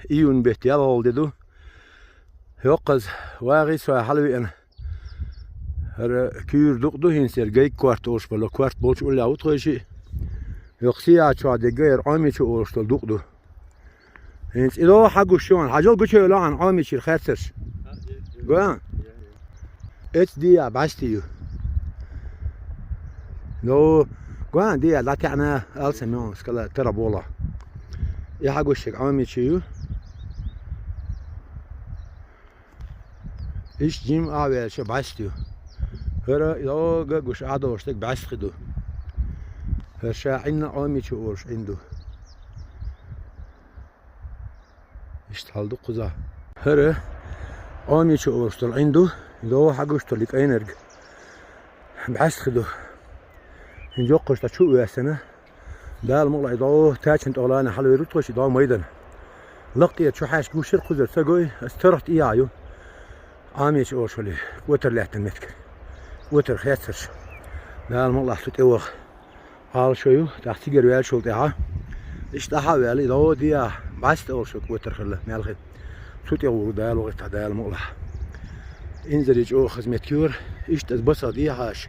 İyun behtiyar ol dedi. Yok kız, vaği soya halviyen. Her küür dukdu hinser geyik kvart olş bolo kvart bolç ulla utkoşi. Yok siya çade gayr amiçi olştu dukdu. Hins ido hagu şuan hacol güçe lan amiçi khatsır. Gwan. Et diya bastiyu. No gwan diya la ta'na alsemion skala terabola. Ya hagu şek amiçi. İş jim avel şey bastiyu. Her yo guş adoştek bastidu. Her şey inna amiçi olş indu. İşte haldı kuza. Her amiçi olştul indu. Do hagushtul lik energ. Bastidu. Yok koşta şu üyesine. Dal muğlay do taçın oğlanı halı verut koşu do meydan. Laqtiye şu haş guşir kuzer sagoy istirahat iyayu. Amiçi olşuli. Waterlahten metker. Water khatsır. Dal muğlay tut ewa. Al şoyu taxti gerwel şolta ha. İşte haveli do diya bast olşuk water khalla melxi. Tut ewa dal waqt dal muğlay. انزل جو خدمة كيور إيش تبص دي هاش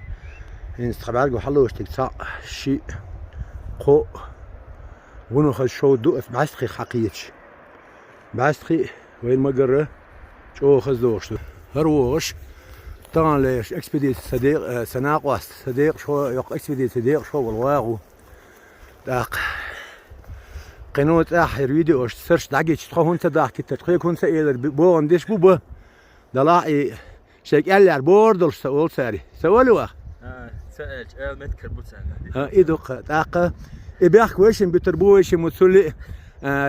إن استخبار جو حلو استقصاء شيء قو ونو خد شو دوف بعسخي حقيتش بعسخي وين ما جرى جو خزوش هروش طبعا ليش اكسبيديت صديق سناقواس صديق شو يق اكسبيديت صديق شو والواغو داق قنوت احر فيديو سيرش داقيتش تخون تداق كتتخيل كون سيدر بو عنديش بو دلاعي شكلر بوردل سؤال ساري سؤال واحد سألت متكر بوتسان إيدوق تاقة إبيخ ويشم بتربويش مسولي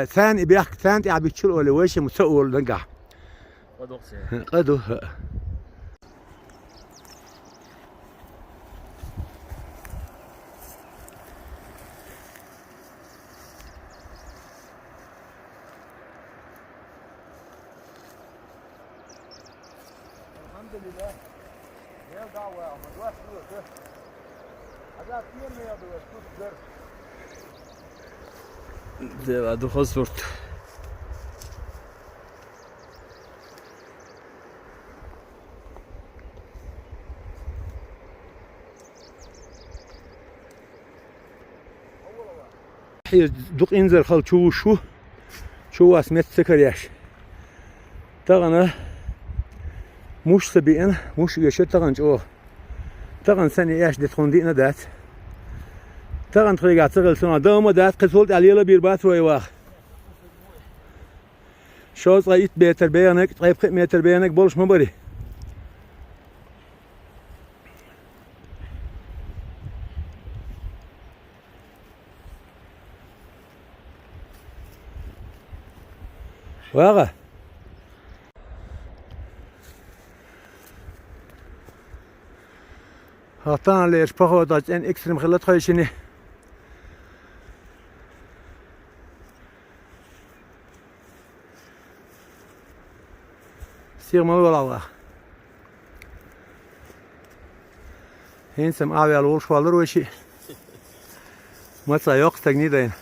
ثان إبيخ ثان تعب يشيل ولا ويشم مسؤول نجح قدو الحمدلله يا دعوة يا عمر واحد ده هذا كثير ما يدور كل جر ده بعد خسرت هي دق انزل خل شو اسمت سكر ياش طغنا مش سبيئن مش يشت طغن جو طغن سنة ياش دتخون دينا دات طغن تريقات سغل سنة دوما دات قصولت عليلا بيربات ويواخ شو صغيت بيتر بيانك طيب 40 متر بيانك بولش مبري واغا هاتان ليش بخو داج ان اكستريم خلت خايشني سير ما ولا الله هنسم ابي الول شوالر وشي ما صايق تجني دين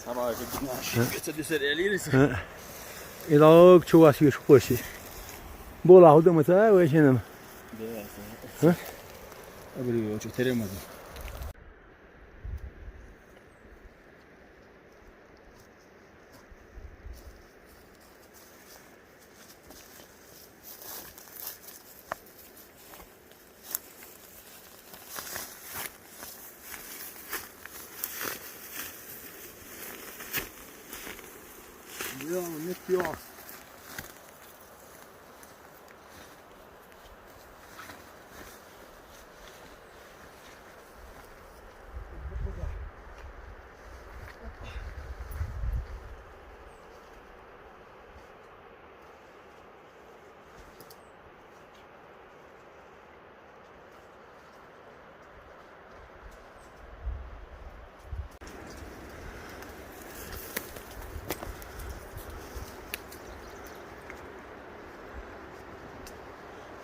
سما كنت تسال عليلس إذا شو اسير شو وشي بولا هذا متى وشينم ها أبغى أشوف تريمة يا متيا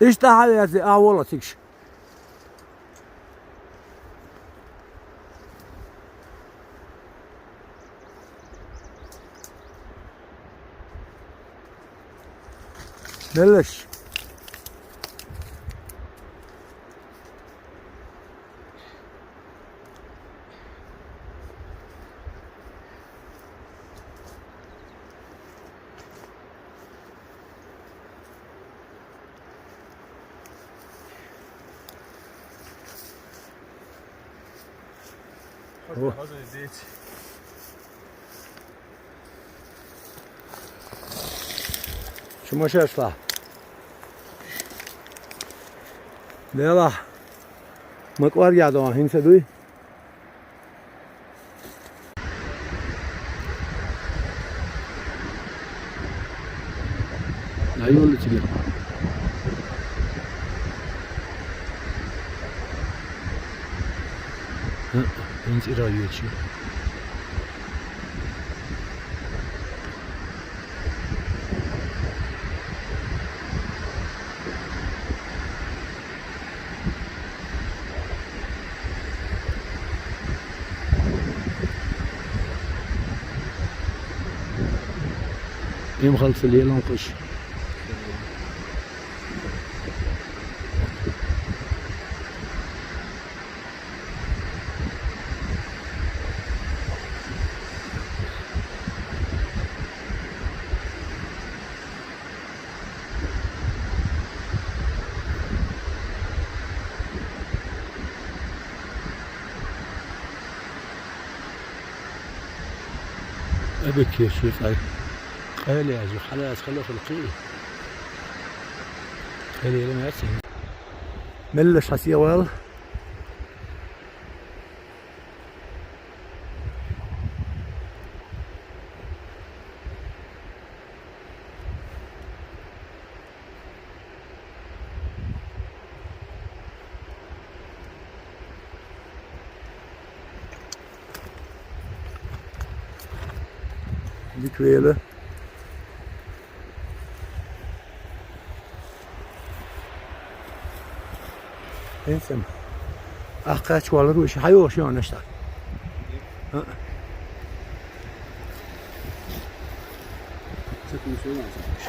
İşte hadi avla çıkış. بلش. Hazır izleyici. شو ما شاشلا ليلا مكوار يا دوان هين سدوي لا يقول تجي ها هين إيراني شو يوم خلص الليل نقش أبك يا شيخ قال يا زو خلاص خلص القيل قال لي لما يسهل ملش حسيه ويل ديك ويله انسم اخاك والله روش حيوش شلون اشتغل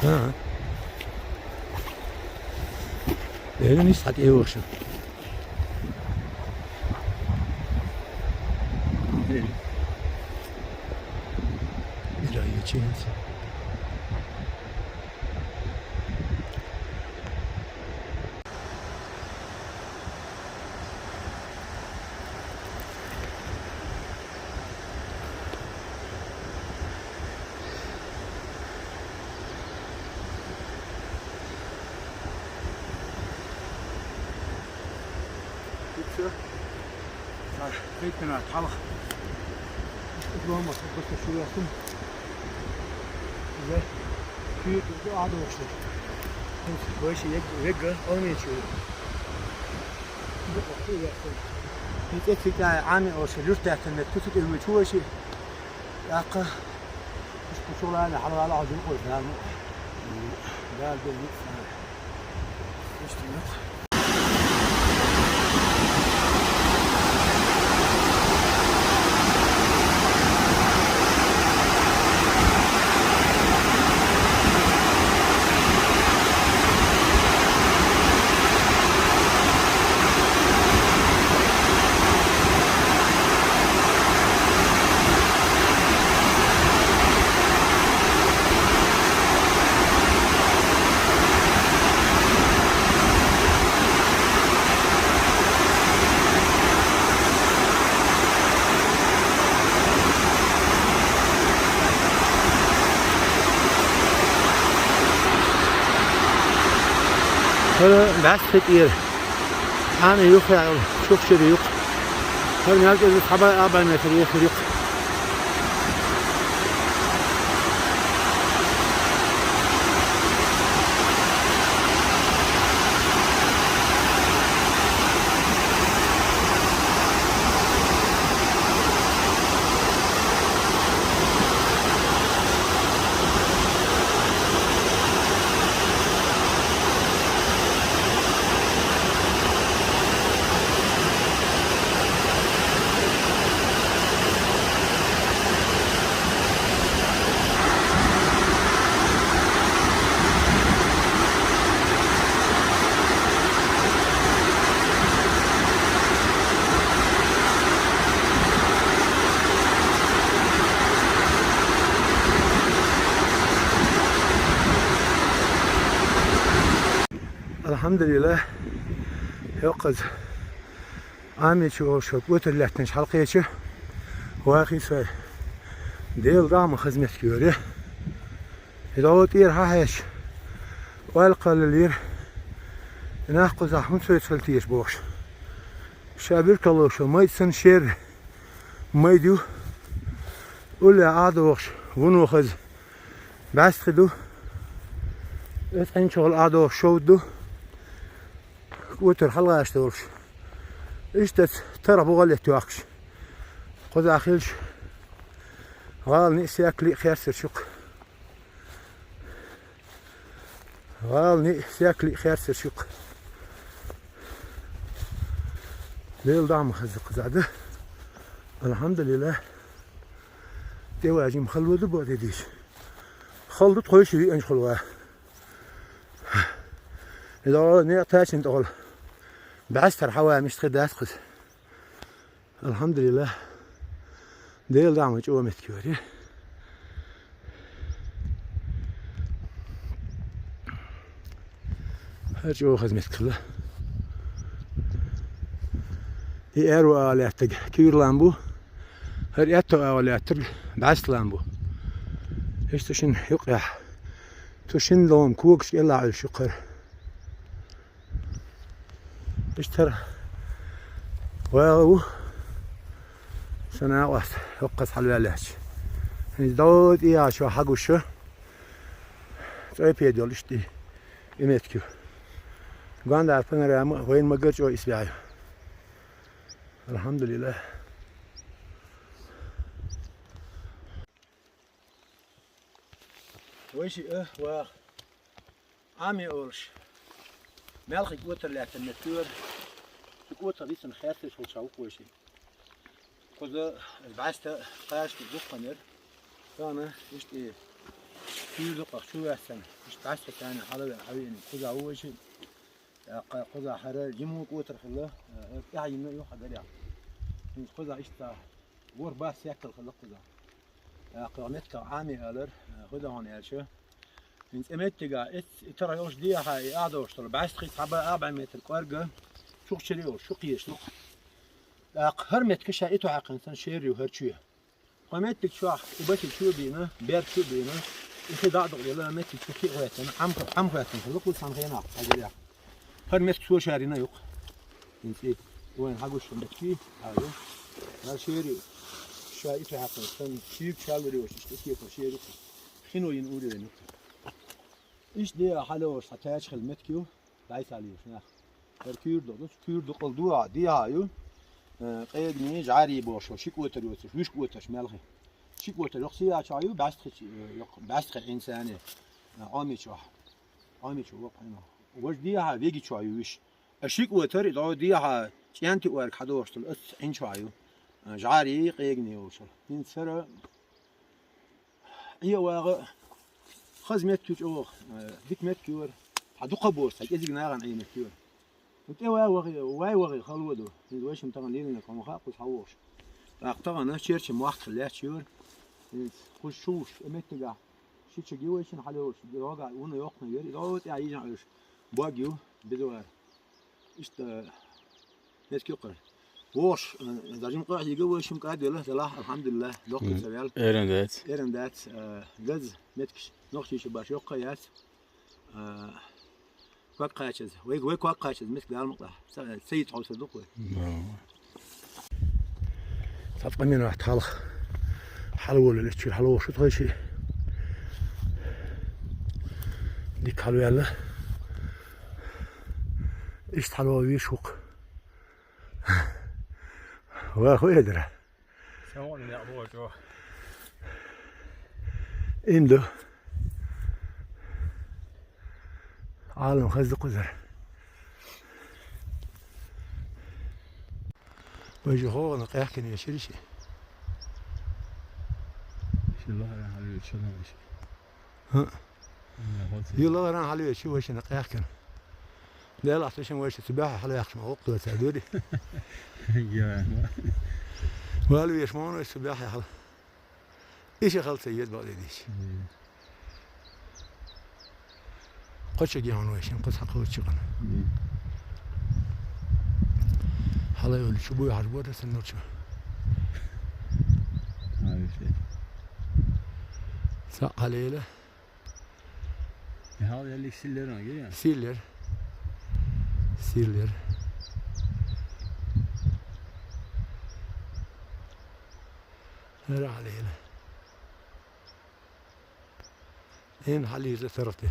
شلون ليه نسحت ايوش لا يجينس بيتنا تحلق اللهم صل بس شو يكون زي في قاعد وشت كويس يق اوني شو في تيك عامي او شلوش تاعت النتوسك المشوشي ياقه مش بشغل انا على عاوزين نقول فلان قال بالي ايش تنق هذا بس كتير أنا يخيا شوف شو يخ هذا نالك الصحابة أبا ما تريخ يخ Elhamdülillah. Yok kız. Ahmet o şok götürületten şalkayıcı. Vakı söyle. Değil daha mı hizmet görüyor? İdavut yer haheş. والقليل ناخذ هم سويتفلتيش بوش شابير كلوش ما يتسن شير ما يدو ولا عاد وش ونوخذ بس خدو اتحين شغل عاد وش شودو وتر حلقة اشتغلش اشتت ترى بغلي تواكش خذ اخيلش غال نسي اكلي خيرسر شق غالني ساكلي خير سرشق ليل دعم خزق زعده الحمد لله دواجي مخلود بودي ديش خلطت خوش في انش خلوه اذا نعتاش انت قول بعستر حوا مش خدات خذ الحمد لله ليل دعم جو متكوري her şey hizmet kılı. Eğer o aletler kuyrulan bu, her etto aletler baslan bu. İşte şimdi yok ya, tuşun lom kuğuk illa al şükür. İşte ve sana was yok kas halvelaç. Biz dağıt ya şu haguşu. Söyle diyor işte emet ki. Gandar panorama وين ما قرج او اسبيعي الحمد لله وش و عامي اورش مالخي قوتر لا النتور قوتر دي سنخاطر شو شاوك وشي كذا بعست قاش بالقنر انا اشتي في دقه شو احسن مش بعست ثاني على حوين كذا هو شيء قضاء حرار جمو قوتر خلا يعني انه يوحد عليها قضاء اشتا ور باس ياكل خلا قضاء قرنتك عامي الر قضاء هون يالشو انت امتجا ترى يوش دي هاي قاعده وشتل بعد خي حبه 4 متر قرقه شو شريو شو قيش لو هرمت كشا ايتو عقن سن شيري وهرشيه قمتك شو وبس شو بينا بير شو بينا اخي ضاع لا متك شو في وقتنا عم وقتنا خلق وصان خينا هذه her mes su şehrine yok. İnsi وين حقوش مكي هذا هذا شيري شايف حقه كان شيك شالوري وش كيف شيري شنو ينقولوا له إيش دي حلوش حتى يشخل متكيو بعيس عليه شنو الكير ده كير ده قلدوا دي هايو قيد ميج عاري بوش شيك وتر وش وش وتر مالخي شيك وتر يقصي عشايو بعث إنساني عامي شو وقعنا وش ديها بيجي شويوش الشيك وتر إذا ديها شينتي وارك حدوش تلقص إن شويو جعاري قيجني وصل ينسر هي واقع خز متكيور أوه ديك متكيور حدو قبوس هيك إذا جناعن أي متكيور وتي واي خلودو يدوش متغن لينا كم خاق وتحوش أقطعنا شيرش موحد خلاه شيور خشوش متجا شيء جيوشين حلوش واقع ونا يقنا يري دوت يعيجن عليش باجيو بدوار إشت نتكيقر وش دارجم قاعد يجوشين قاعد يلا تلا الحمد لله لقط سبيل إيرندات جز متكش نقشي شباش يقياس قاعد قاعد ويك قاعد قاعد متك بالمقطع سيد حوس الدقوة تطمن واحد حلق حلو ولا تشيل حلو شو تغير شيء ديك حلو يلا إيش حلو ويشوق واخو يدرى سوون يا ابو جو إندو عالم خزق وزر ويجي هو نقيح كان يشري شيء الله يا حبيبي شلون ها يلا راح عليه شو وش نقيح كان لا لا عشان وش سباحة حلو يخشم وقت وسادوري يا والو يشمون وش سباحة حلو إيش خل سيد بعد يديش Kaça giyan işin kısa çıkan. Hala öyle şu bu har bu da sen orçu. Abi şey. Sa haleyle Hal yerlik siller ona geliyor. siller. Siller. Her haleyle. En haliyle tarafta.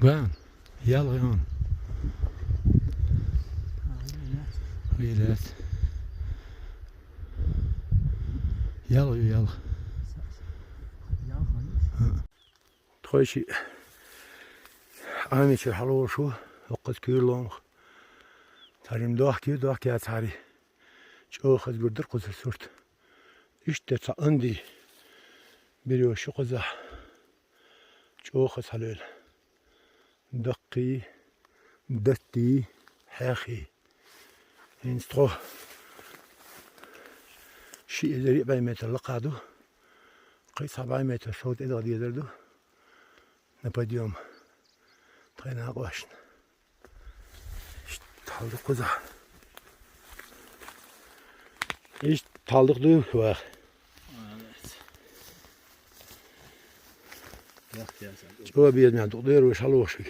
Gwan, yal gwan. Wilet. Yal. Troishi. Ami chir halo shu, oqat kürlong. Tarim doh ki atari. Çoğu gurdur quzur surt. İşte ta andi. Biri şu quza. Çoğu halol. دقي دتي حاخي ينسترو شيء زي 4 متر لقادو قيس 4 متر صوت إذا غادي يدردو نباديوم طينا قواشن taldık kuza iş taldık diyor var Evet. Yok ya sen. çoğu bir yerden tutuyor ve şalı hoşuk